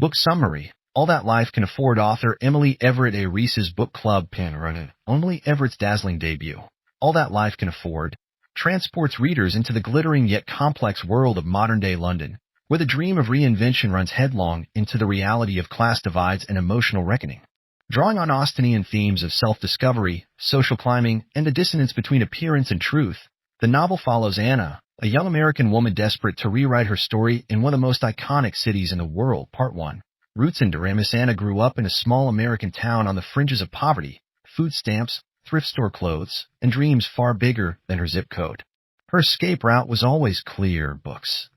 Book summary. All That Life Can Afford author Emily Everett a Reese's Book Club panorama. Emily Everett's dazzling debut, All That Life Can Afford, transports readers into the glittering yet complex world of modern-day London, where the dream of reinvention runs headlong into the reality of class divides and emotional reckoning. Drawing on Austenian themes of self-discovery, social climbing, and the dissonance between appearance and truth, the novel follows Anna, a young American woman desperate to rewrite her story in one of the most iconic cities in the world. Part 1. Roots in Durham. Anna grew up in a small American town on the fringes of poverty, food stamps, thrift store clothes, and dreams far bigger than her zip code. Her escape route was always clear: books.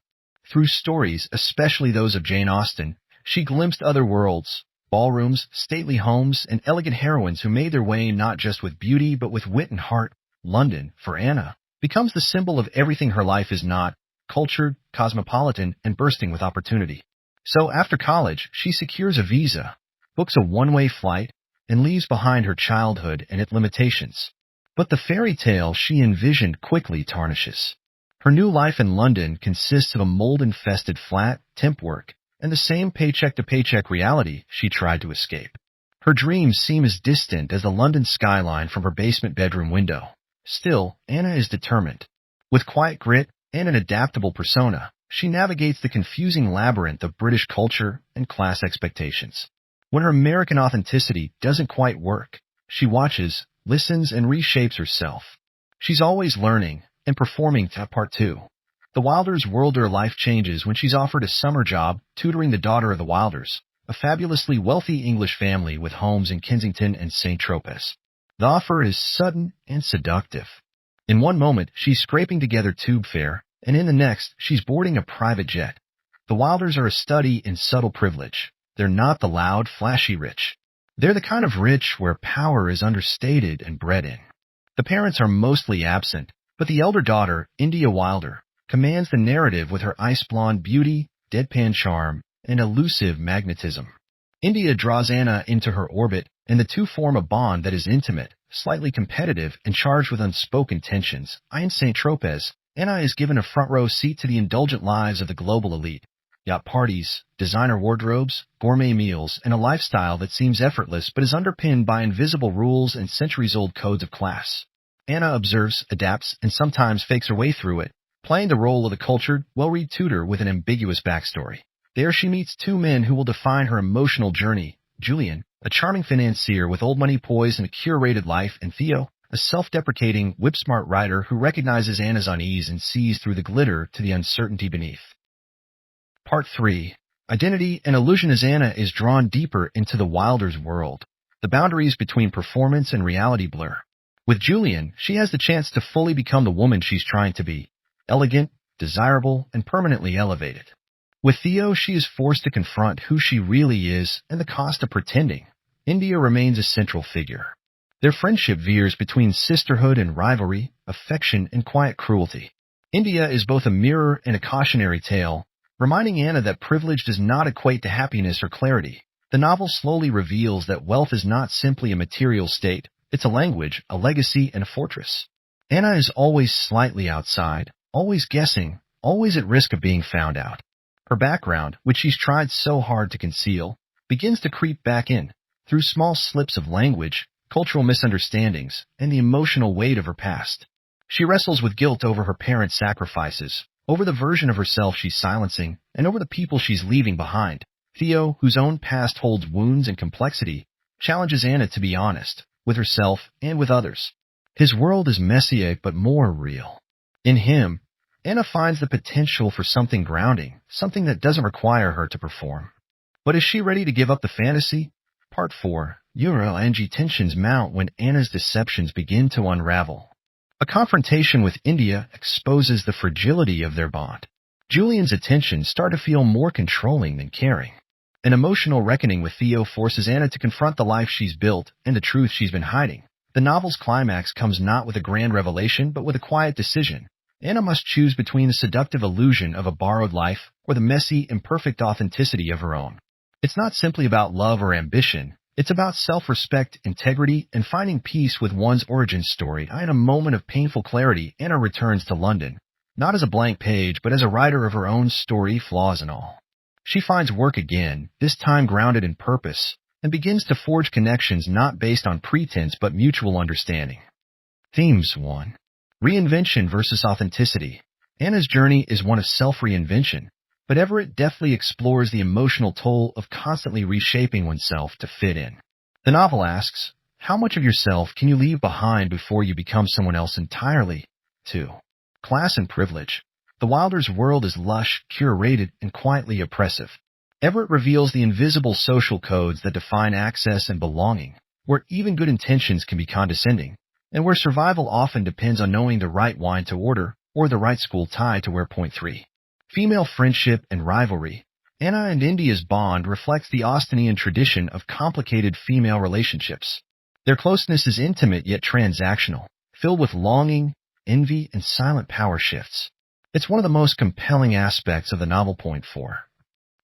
Through stories, especially those of Jane Austen, she glimpsed other worlds, ballrooms, stately homes, and elegant heroines who made their way not just with beauty but with wit and heart. London, for Anna, becomes the symbol of everything her life is not: cultured, cosmopolitan, and bursting with opportunity. So after college, she secures a visa, books a one-way flight, and leaves behind her childhood and its limitations. But the fairy tale she envisioned quickly tarnishes. Her new life in London consists of a mold-infested flat, temp work, and the same paycheck-to-paycheck reality she tried to escape. Her dreams seem as distant as the London skyline from her basement bedroom window. Still, Anna is determined. With quiet grit and an adaptable persona, she navigates the confusing labyrinth of British culture and class expectations. When her American authenticity doesn't quite work, she watches, listens, and reshapes herself. She's always learning and performing. Part 2. The Wilders' world. Her life changes when she's offered a summer job tutoring the daughter of the Wilders, a fabulously wealthy English family with homes in Kensington and Saint-Tropez. The offer is sudden and seductive. In one moment, she's scraping together tube fare, and in the next, she's boarding a private jet. The Wilders are a study in subtle privilege. They're not the loud, flashy rich. They're the kind of rich where power is understated and bred in. The parents are mostly absent, but the elder daughter, India Wilder, commands the narrative with her ice-blonde beauty, deadpan charm, and elusive magnetism. India draws Anna into her orbit, and the two form a bond that is intimate, slightly competitive, and charged with unspoken tensions. In Saint-Tropez, Anna is given a front-row seat to the indulgent lives of the global elite. Yacht parties, designer wardrobes, gourmet meals, and a lifestyle that seems effortless but is underpinned by invisible rules and centuries-old codes of class. Anna observes, adapts, and sometimes fakes her way through it, playing the role of the cultured, well-read tutor with an ambiguous backstory. There she meets two men who will define her emotional journey: Julian, a charming financier with old money poise and a curated life, and Theo, a self-deprecating, whip-smart writer who recognizes Anna's unease and sees through the glitter to the uncertainty beneath. Part 3. Identity and illusion. As Anna is drawn deeper into the Wilders' world, the boundaries between performance and reality blur. With Julian, she has the chance to fully become the woman she's trying to be: elegant, desirable, and permanently elevated. With Theo, she is forced to confront who she really is and the cost of pretending. India remains a central figure. Their friendship veers between sisterhood and rivalry, affection and quiet cruelty. India is both a mirror and a cautionary tale, reminding Anna that privilege does not equate to happiness or clarity. The novel slowly reveals that wealth is not simply a material state, it's a language, a legacy, and a fortress. Anna is always slightly outside, always guessing, always at risk of being found out. Her background, which she's tried so hard to conceal, begins to creep back in, through small slips of language, cultural misunderstandings, and the emotional weight of her past. She wrestles with guilt over her parents' sacrifices, over the version of herself she's silencing, and over the people she's leaving behind. Theo, whose own past holds wounds and complexity, challenges Anna to be honest, with herself and with others. His world is messy but more real. In him, Anna finds the potential for something grounding, something that doesn't require her to perform. But is she ready to give up the fantasy? Part 4. Euro and tensions mount when Anna's deceptions begin to unravel. A confrontation with India exposes the fragility of their bond. Julian's attentions start to feel more controlling than caring. An emotional reckoning with Theo forces Anna to confront the life she's built and the truth she's been hiding. The novel's climax comes not with a grand revelation but with a quiet decision. Anna must choose between the seductive illusion of a borrowed life or the messy, imperfect authenticity of her own. It's not simply about love or ambition. It's about self-respect, integrity, and finding peace with one's origin story. In a moment of painful clarity, Anna returns to London, not as a blank page, but as a writer of her own story, flaws and all. She finds work again, this time grounded in purpose, and begins to forge connections not based on pretense but mutual understanding. Themes 1. Reinvention versus authenticity. Anna's journey is one of self-reinvention, but Everett deftly explores the emotional toll of constantly reshaping oneself to fit in. The novel asks, how much of yourself can you leave behind before you become someone else entirely? 2. Class and privilege. The Wilder's world is lush, curated, and quietly oppressive. Everett reveals the invisible social codes that define access and belonging, where even good intentions can be condescending, and where survival often depends on knowing the right wine to order or the right school tie to wear. 3. Female friendship and rivalry. Anna and India's bond reflects the Austenian tradition of complicated female relationships. Their closeness is intimate yet transactional, filled with longing, envy, and silent power shifts. It's one of the most compelling aspects of the novel. 4.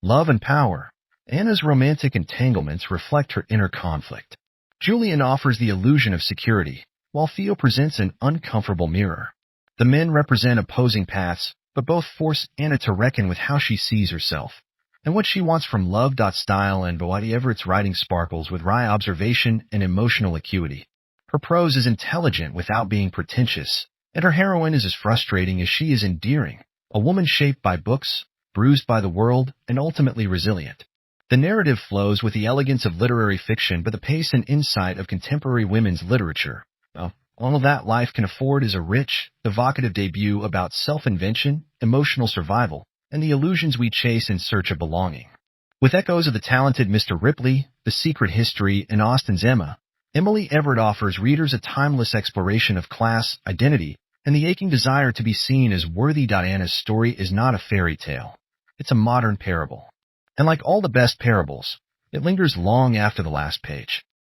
Love and power. Anna's romantic entanglements reflect her inner conflict. Julian offers the illusion of security, while Theo presents an uncomfortable mirror. The men represent opposing paths, but both force Anna to reckon with how she sees herself and what she wants from love. Style and Emily Everett's writing sparkles with wry observation and emotional acuity. Her prose is intelligent without being pretentious, and her heroine is as frustrating as she is endearing, a woman shaped by books, bruised by the world, and ultimately resilient. The narrative flows with the elegance of literary fiction but the pace and insight of contemporary women's literature. All that life can afford is a rich, evocative debut about self-invention, emotional survival, and the illusions we chase in search of belonging. With echoes of the talented Mr. Ripley, The Secret History, and Austen's Emma, Emily Everett offers readers a timeless exploration of class, identity, and the aching desire to be seen as worthy. Anna's story is not a fairy tale. It's a modern parable. And like all the best parables, it lingers long after the last page.